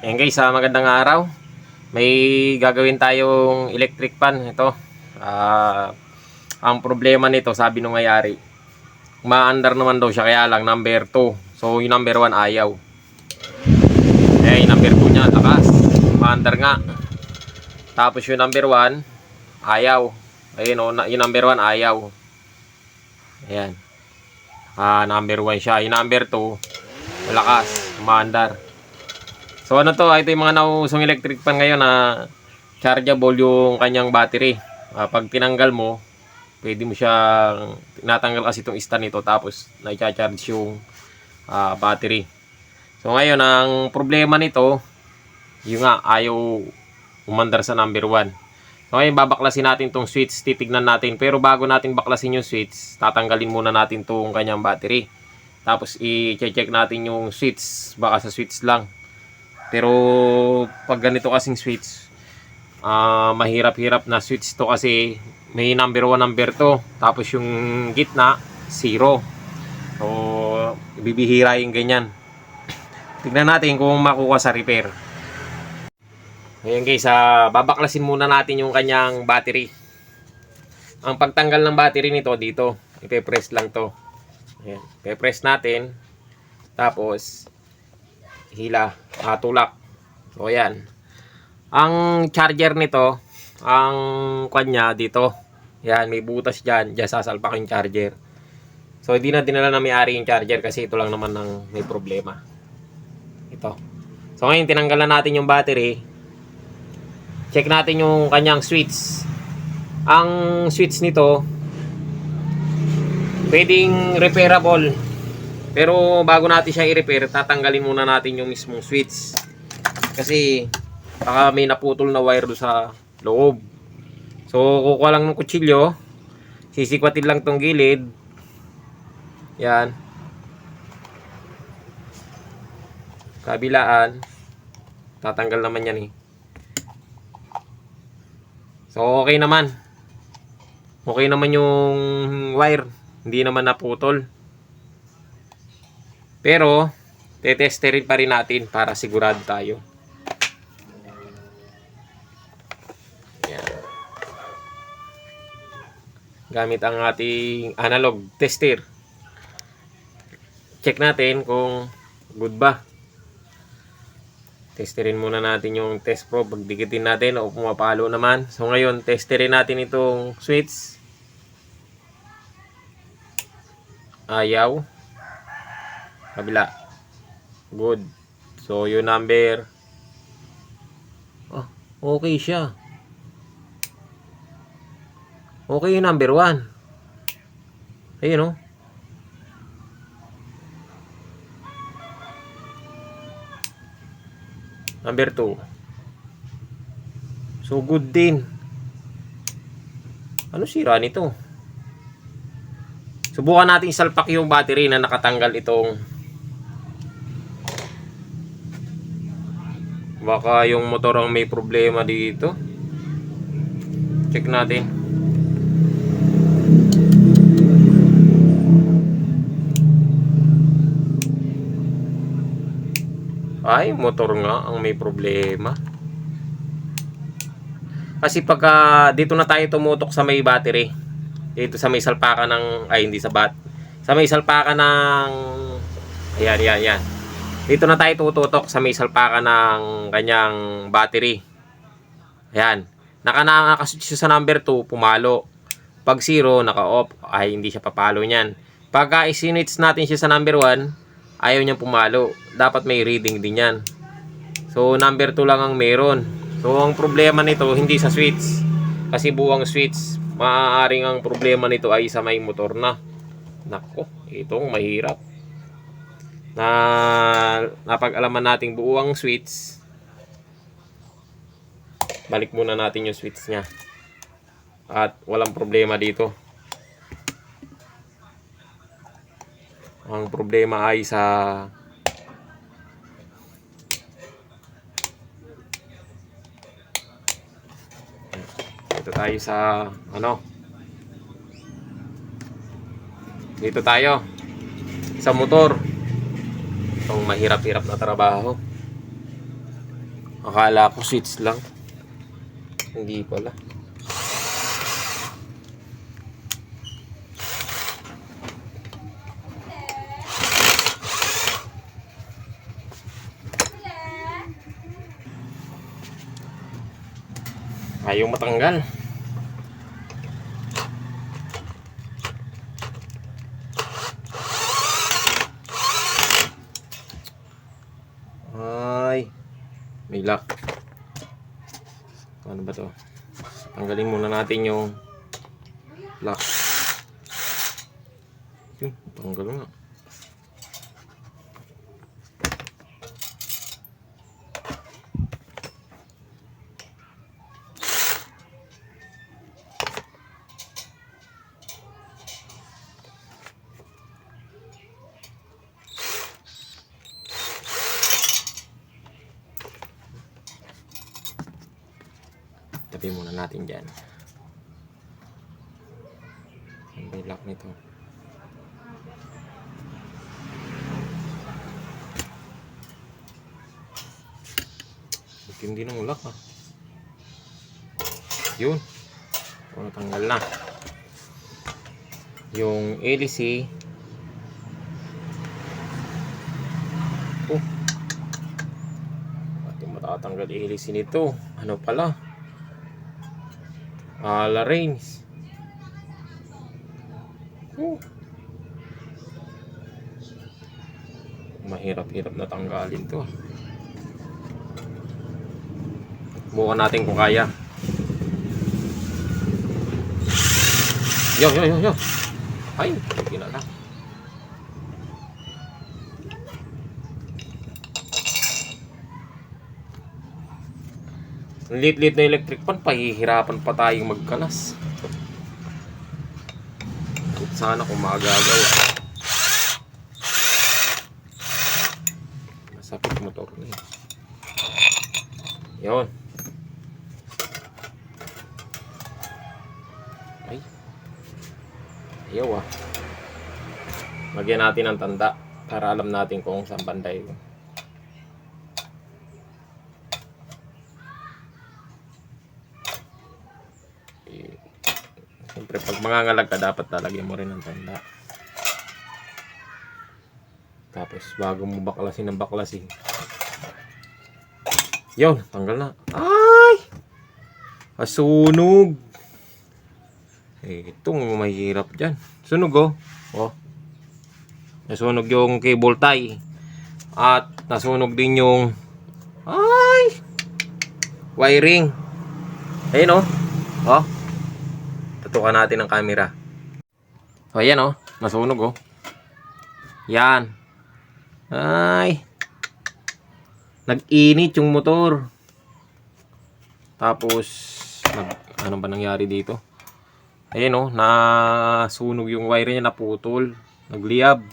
Ayan guys, magandang araw. May gagawin tayong electric fan. Ito. Ang problema nito, sabi nung may-ari, umaandar naman daw siya, kaya lang number 2. So yung number 1 ayaw. Yung number 2 niya, lakas. Umaandar nga. Tapos yung number 1 ayaw. Ayun o, yung number 1 ayaw. Ayan. Number 1 siya. Yung number 2, malakas. Umaandar. So ano to, ito yung mga nausong electric fan ngayon na chargeable yung kanyang battery. Pag tinanggal mo, pwede mo siyang tinatanggal kasi itong stand nito, tapos na-charge yung battery. So ngayon, ang problema nito, yung nga, ayaw umandar sa number 1. So ngayon, babaklasin natin itong switch, titignan natin. Pero bago natin baklasin yung switch, tatanggalin muna natin itong kanyang battery. Tapos i-check natin yung switch, baka sa switch lang. Pero pag ganito kasing switch, mahirap-hirap na switch to kasi may number 1, number 2, tapos yung gitna 0. So bibihira yung ganyan. Tignan natin kung makuha sa repair. Ngayon guys, babaklasin muna natin yung kanyang battery. Ang pagtanggal ng battery nito, dito ipe-press lang to. Ayan, ipe-press natin, tapos hila, tulak. So ayan. Ang charger nito, ang kanya dito. Yan, may butas diyan, diyan sasalpak yung charger. So hindi na dinala na may-ari yung charger kasi ito lang naman ang may problema. Ito. So ngayon tinanggalan natin yung battery. Check natin yung kanyang switch. Ang switch nito pwedeng repairable. Pero bago natin siya i-repair, tatanggalin muna natin yung mismong switch. Kasi baka may naputol na wire do sa loob. So kukuha lang ng kutsilyo, sisikwatin lang tong gilid. Yan. Kabilaan. Tatanggal naman yan eh. So okay naman. Okay naman yung wire. Hindi naman naputol. Pero tetesterin pa rin natin para sigurado tayo. Ayan. Gamit ang ating analog tester. Check natin kung good ba. Testerin muna natin yung test probe. Pagdikitin natin o pumapalo naman. So ngayon, testerin natin itong switch. Ayaw. Kabila. Good. So yung number, okay siya. Okay yung number 1. Ayun o. Number 2. So good din. Ano sira nito? Subukan natin isalpak yung battery na nakatanggal itong, baka yung motor ang may problema dito. Check natin. Ay, motor nga ang may problema. Kasi pagka dito na tayo tumutok sa may battery, dito sa may salpakan ng, hindi sa sa may salpakan ng, ayan. Dito na tayo tututok sa may salpakan ng kanyang battery. Ayan. Nakaswitch sa number 2, pumalo. Pag 0, naka-off, ay hindi siya papalo niyan. Pagka isinwitch natin siya sa number 1, ayaw niyang pumalo. Dapat may reading din yan. So number 2 lang ang meron. So ang problema nito, hindi sa switch. Kasi buwang switch. Maaaring ang problema nito ay sa may motor na. Nako, itong mahirap. Napag-alaman nating buo ang switch. Balik muna natin yung switch nya. At walang problema dito. Ang problema ay sa dito tayo sa dito tayo sa motor. Itong mahirap-hirap na trabaho. Akala ko switch lang. Hindi pala. Ayaw matanggal. Ay, may lock. Ano ba to? Tanggalin muna natin yung lock. Yun, tanggal nga. Tabi muna natin dyan. Ang may lock nito. Hindi ng lock ah. Yun. O, natanggal na. Yung LC. Oh. Pati matatanggal LC nito. Ano pala? Ala range. Mahirap-hirap na tanggalin to. Bukan natin kung kaya. Yo. Ay, hindi na lang. Lit-lit na electric pan, pahihirapan pa tayong magkalas. Sana kung magagawa. Masapit motor na eh. Yun. Ay. Ayaw ah. Lagyan natin ng tanda para alam natin kung saan banday. Siyempre pag mangangalag ka dapat lalagyan mo rin ng tanda. Tapos bago mo baklasin ng baklasin. Yun, tanggal na. Ay! Asunog. Itong mahirap dyan. Sunog oh. Oh. Nasunog yung cable tie. At nasunog din yung wiring. Ayun oh. Oh. Tutukan natin ang camera. O, ayan o. Nasunog o. Yan. Ay. Nag-init yung motor. Tapos, ano ba nangyari dito? Ayan o. Nasunog yung wire niya. Naputol. Nagliyab.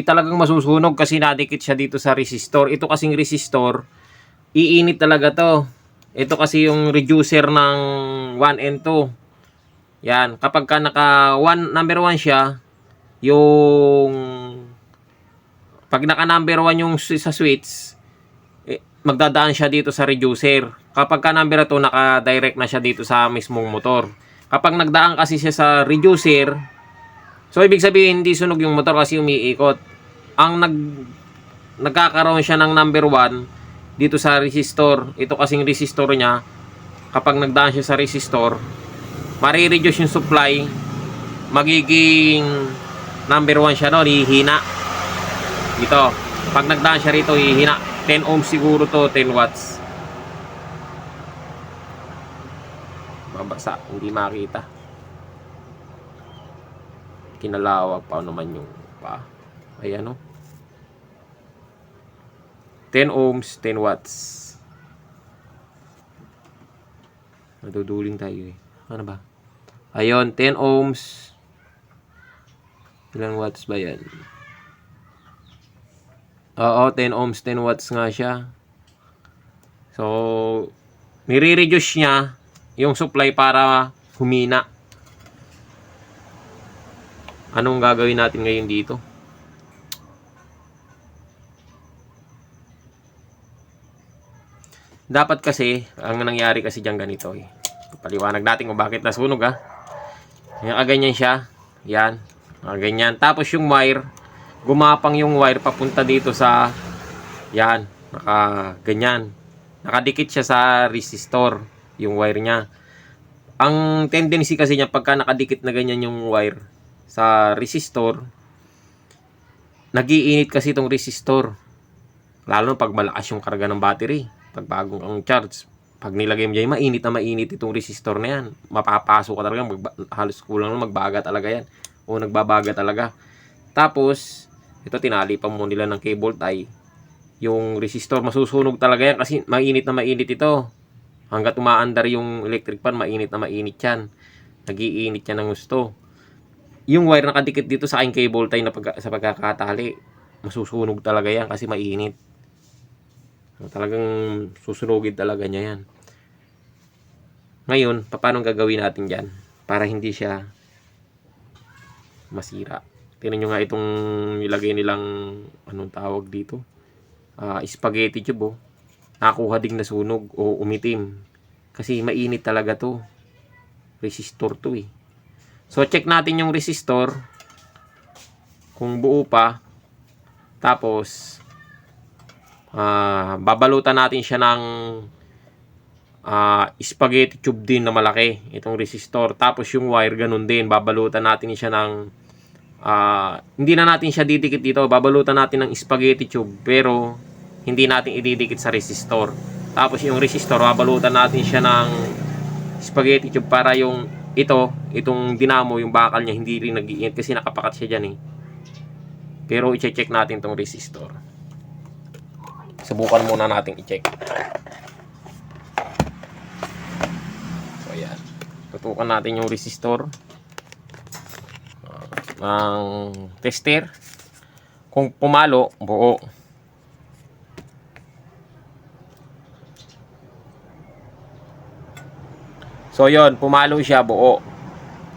Talagang masusunog kasi nadikit siya dito sa resistor. Ito kasing resistor, iinit talaga to. Ito kasi yung reducer ng 1 and 2. Yan, kapag ka naka number 1 siya, yung pag naka number 1 yung sa switch, magdadaan siya dito sa reducer. Kapag ka number 2, naka-direct na siya dito sa mismong motor. Kapag nagdaan kasi siya sa reducer, so ibig sabihin hindi sunog yung motor kasi umiikot. Ang nagkakaroon siya ng number 1 dito sa resistor. Ito kasing resistor niya, kapag nagdaan siya sa resistor, marireduce yung supply, magiging number 1 siya, no? Hihina dito. Pag nagdaan siya rito, hihina. 10 ohms siguro to, 10 watts. Mabasa, hindi makita. Kinalawag pa naman yung pa. Ayan o. 10 ohms, 10 watts. Naduduling tayo eh. Ano ba? Ayun, 10 ohms. Ilang watts ba yan? Oo, 10 ohms, 10 watts nga siya. So, nire-reduce niya yung supply para humina. Anong gagawin natin ngayon dito? Dapat kasi, ang nangyari kasi diyan ganito eh. Paliwanag natin kung bakit nasunog ha. Yan, ganyan siya. Yan. Ganyan. Tapos yung wire, gumapang yung wire papunta dito sa, yan, ganyan. Nakadikit siya sa resistor, yung wire niya. Ang tendency kasi niya, pagka nakadikit na ganyan yung wire sa resistor, nagiinit kasi itong resistor. Lalo na pag malakas yung karga ng battery. Pag bagong ang charge, pag nilagay mo dyan, mainit itong resistor na yan. Mapapasok ka talaga, halos kulang na magbaga talaga yan. O nagbabaga talaga. Tapos, ito tinali pa mo nila ng cable tie. Yung resistor, masusunog talaga yan kasi mainit na mainit ito. Hanggat umaandar yung electric fan, mainit na mainit yan. Nagiinit yan ng gusto. Yung wire nakadikit dito sa aking cable tie na sa pagkakatali, masusunog talaga yan kasi mainit. Talagang susunugin talaga niya yan. Ngayon, paano gagawin natin dyan para hindi siya masira? Tingnan nyo nga itong nilagay nilang, anong tawag dito? Spaghetti tube oh. Nakuha ding nasunog o umitim. Kasi mainit talaga to. Resistor to eh. So check natin yung resistor. Kung buo pa. Tapos babalutan natin siya ng spaghetti tube din na malaki. Itong resistor. Tapos yung wire ganun din. Babalutan natin siya ng hindi na natin siya didikit dito. Babalutan natin ng spaghetti tube. Pero hindi natin ididikit sa resistor. Tapos yung resistor, babalutan natin siya ng spaghetti tube para yung itong dinamo, yung bakal niya hindi rin nag-iinit kasi nakapakat siya dyan eh. Pero i-check natin itong resistor. Subukan muna natin i-check. So ayan. Tutukan natin yung resistor ng tester. Kung pumalo, buo. So yon, pumalo siya, buo.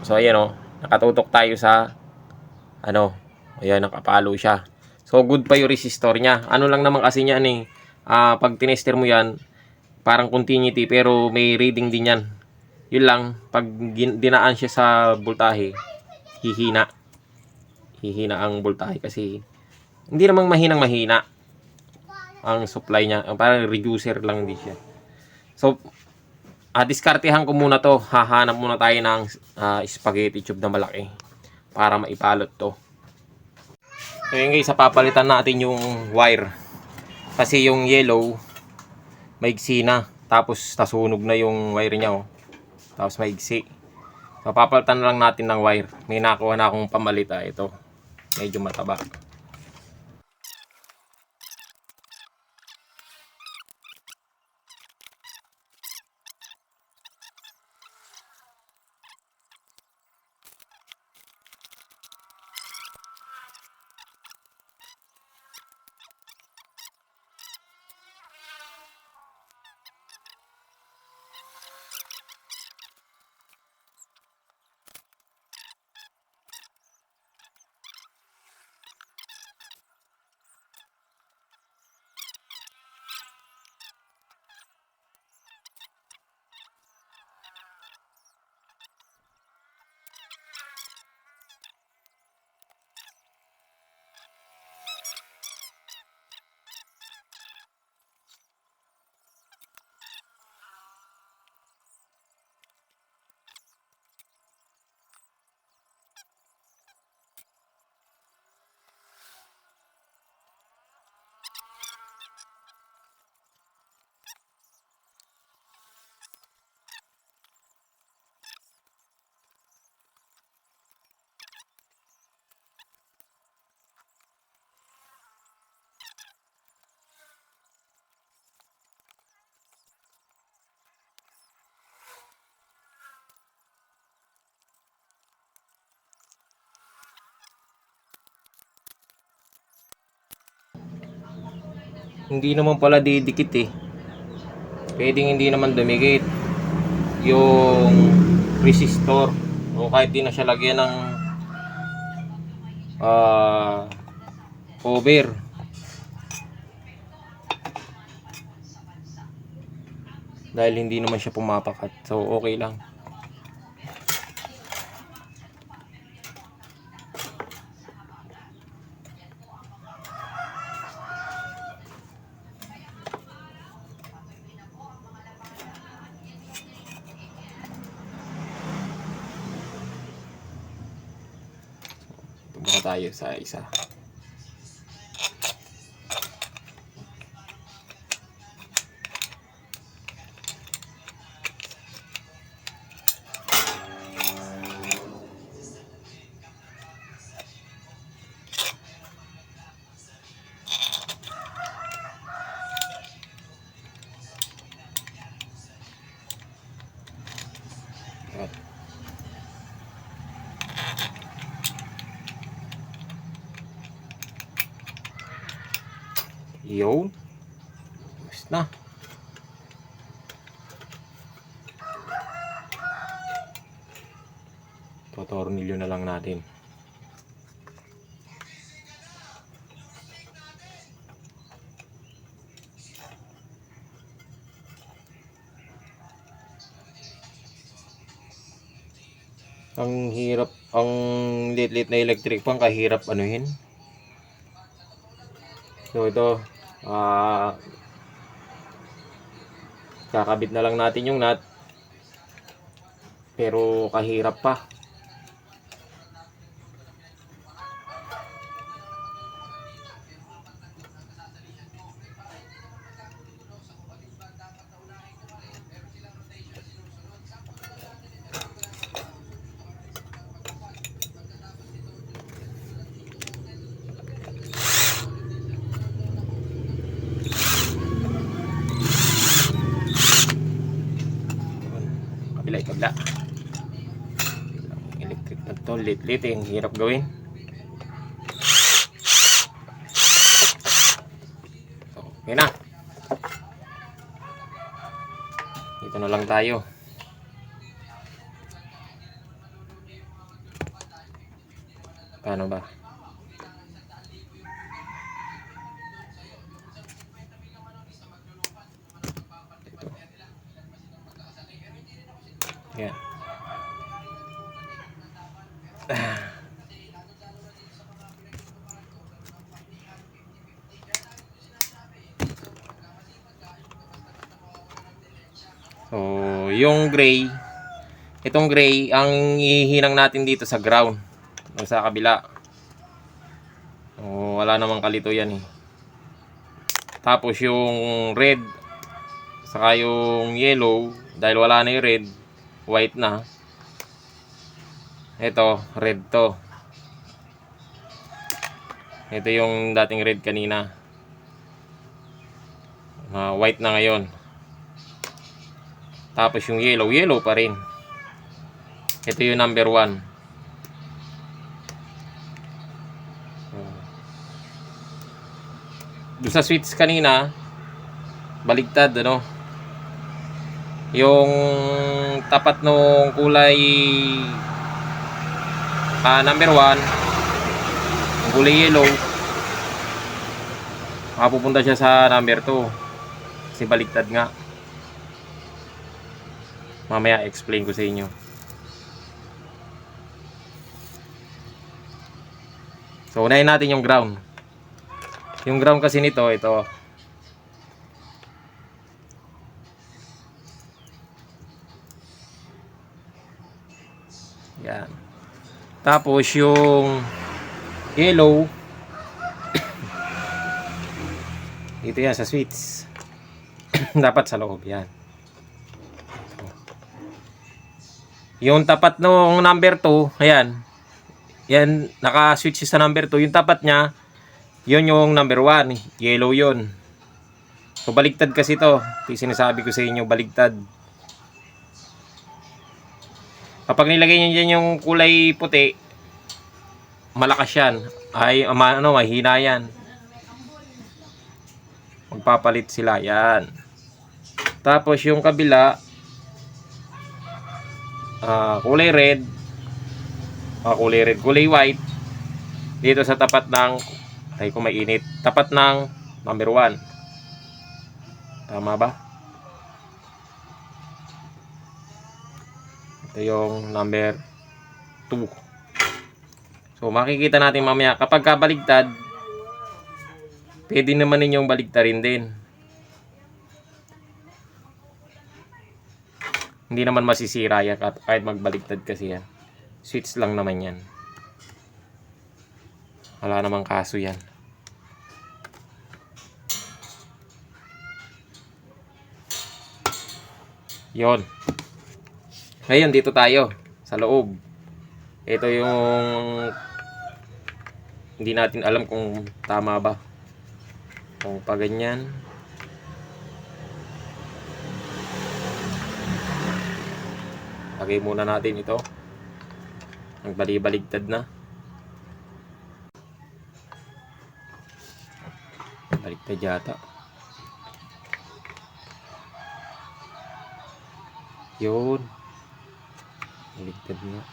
So ayan oh, nakatutok tayo sa ayan, nakapalo siya. So good pa yung resistor niya. Ano lang naman kasi niya pag tinester mo yan, parang continuity pero may reading din yan. Yun lang, pag dinaan siya sa voltahe, hihina. Hihina ang voltahe kasi hindi namang mahina ang supply niya. Parang reducer lang din siya. So diskartehan ko muna to. Hahanap muna tayo ng spaghetti tube na malaki para maipalot to. Ngayon guys, papalitan natin yung wire. Kasi yung yellow maigsi na. Tapos nasunog na yung wire niya oh. Tapos maigsi. So papalitan lang natin ng wire. May nakuha na akong pamalita ito. Medyo mataba. Hindi naman pala didikit eh. Pwedeng hindi naman dumikit yung resistor. O kahit di na siya lagyan ng cover. dahil hindi naman siya pumapakat. So okay lang. Ito tayo sa isa. Yun. Basta na. Totornilyo na lang natin. Ang hirap, ang liit-liit na electric fan, kahirap anuhin. So ito, kakabit na lang natin yung nut, pero kahirap pa. Kabila. Electric na to, lit-lit eh, hirap gawin. So, okay na. Dito na lang tayo. Paano ba? Ito. Yan. So, yung gray, itong gray, ang ihinang natin dito sa ground, sa kabila. So, wala namang kalito yan eh. Tapos yung red, saka yung yellow, dahil wala na yung red, white na. Ito, red to. Ito yung dating red kanina. White na ngayon. Tapos yung yellow, yellow pa rin. Ito yung number 1. Doon sa switch kanina, baligtad ano. Yung tapat nung kulay number 1, yung kulay yellow, makapupunta siya sa number 2 kasi baligtad nga. Mamaya explain ko sa inyo. So unahin natin yung ground. Yung ground kasi nito, ito. Yan. Tapos yung yellow dito yan sa switch. Dapat sa loob yan. Yung tapat nung number 2, ayan. Yan, naka-switch sa number 2. Yung tapat niya, yun yung number 1. Yellow yun. So, baligtad kasi to. Yung sinasabi ko sa inyo, baligtad. Kapag nilagay nyo dyan yung kulay puti, malakas yan. Ay, mahina yan. Magpapalit sila. Yan. Tapos yung kabila, kulay red, kulay white dito sa tapat ng, ay kung mainit, tapat ng number 1. Tama ba? Ito yung number 2. So makikita natin mamaya kapag kabaligtad, pwede naman ninyong baligtarin din. Hindi naman masisira yan kahit magbaligtad kasi yan. Switch lang naman yan. Wala namang kaso yan. Yon. Ngayon dito tayo sa loob. Ito yung hindi natin alam kung tama ba. Kung pa ganyan. Lagay muna natin ito. Ang bali-baligtad na. Baligtad yata. Yun. Baligtad na.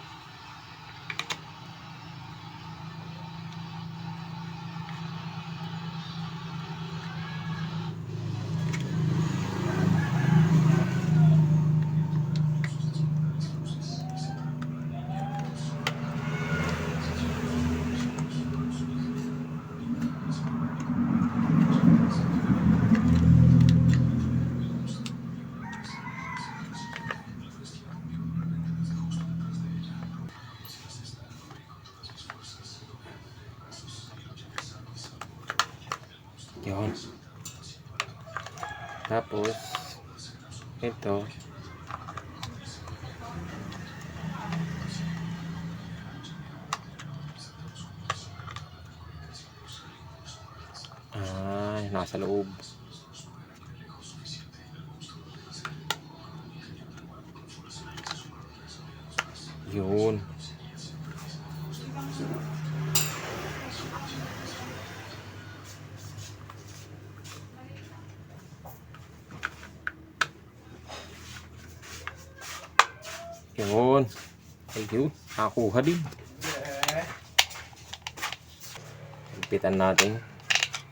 Yun. Tapos ito nasa loob. Yun. Yun. Ayun. Nakakuha din. Higpitan natin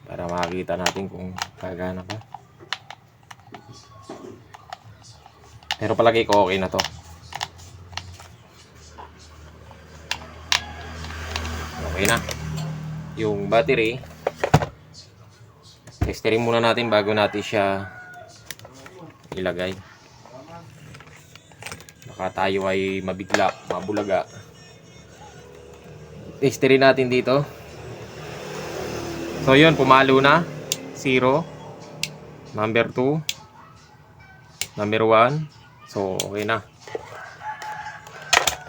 para makakita natin kung gagana pa. Pero palagi ko okay na to. Okay na. Yung battery, testerin muna natin bago natin siya ilagay. Baka tayo ay mabigla, mabulaga. Testerin natin dito. So yun, pumalo na. 0. Number 2. Number 1. So okay na.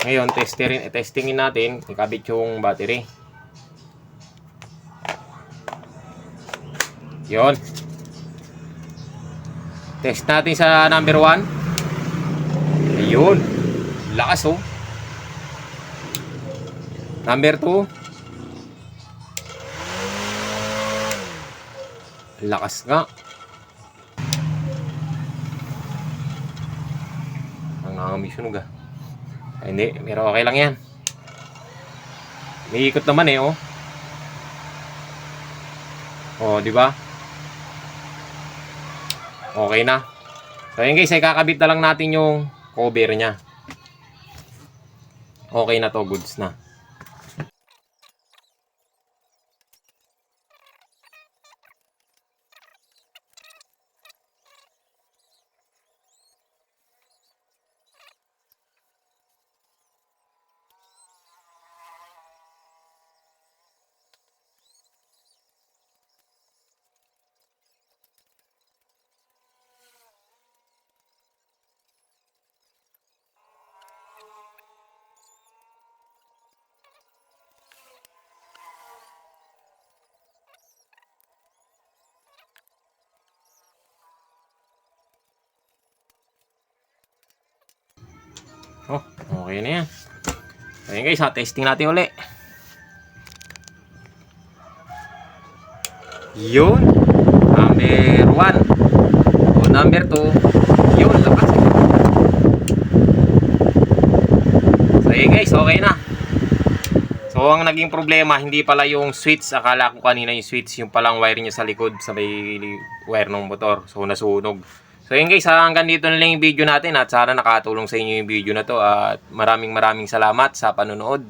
Ngayon, testingin natin, ikabit yung battery. Yun. Test natin sa number 1. Ayun. Lakas oh. Number 2. Lakas nga. Ang nakakamisyonog ah. Ay, hindi, pero okay lang yan. May ikot naman eh oh. Oh, di ba? Okay na. So yun guys, ay kakabit na lang natin yung cover niya. Okay na to, goods na. Oh, okay na yan. Ayan guys, testing natin uli. Yun. Number 1. O number 2. Yun, lakas. So ayan guys, okay na. So ang naging problema, hindi pala yung switch. Akala ko kanina yung switch, yung palang wire niya sa likod sa may wire ng motor. So nasunog. So yun guys, hanggang dito na lang yung video natin at sana nakatulong sa inyo yung video na to at maraming salamat sa panonood.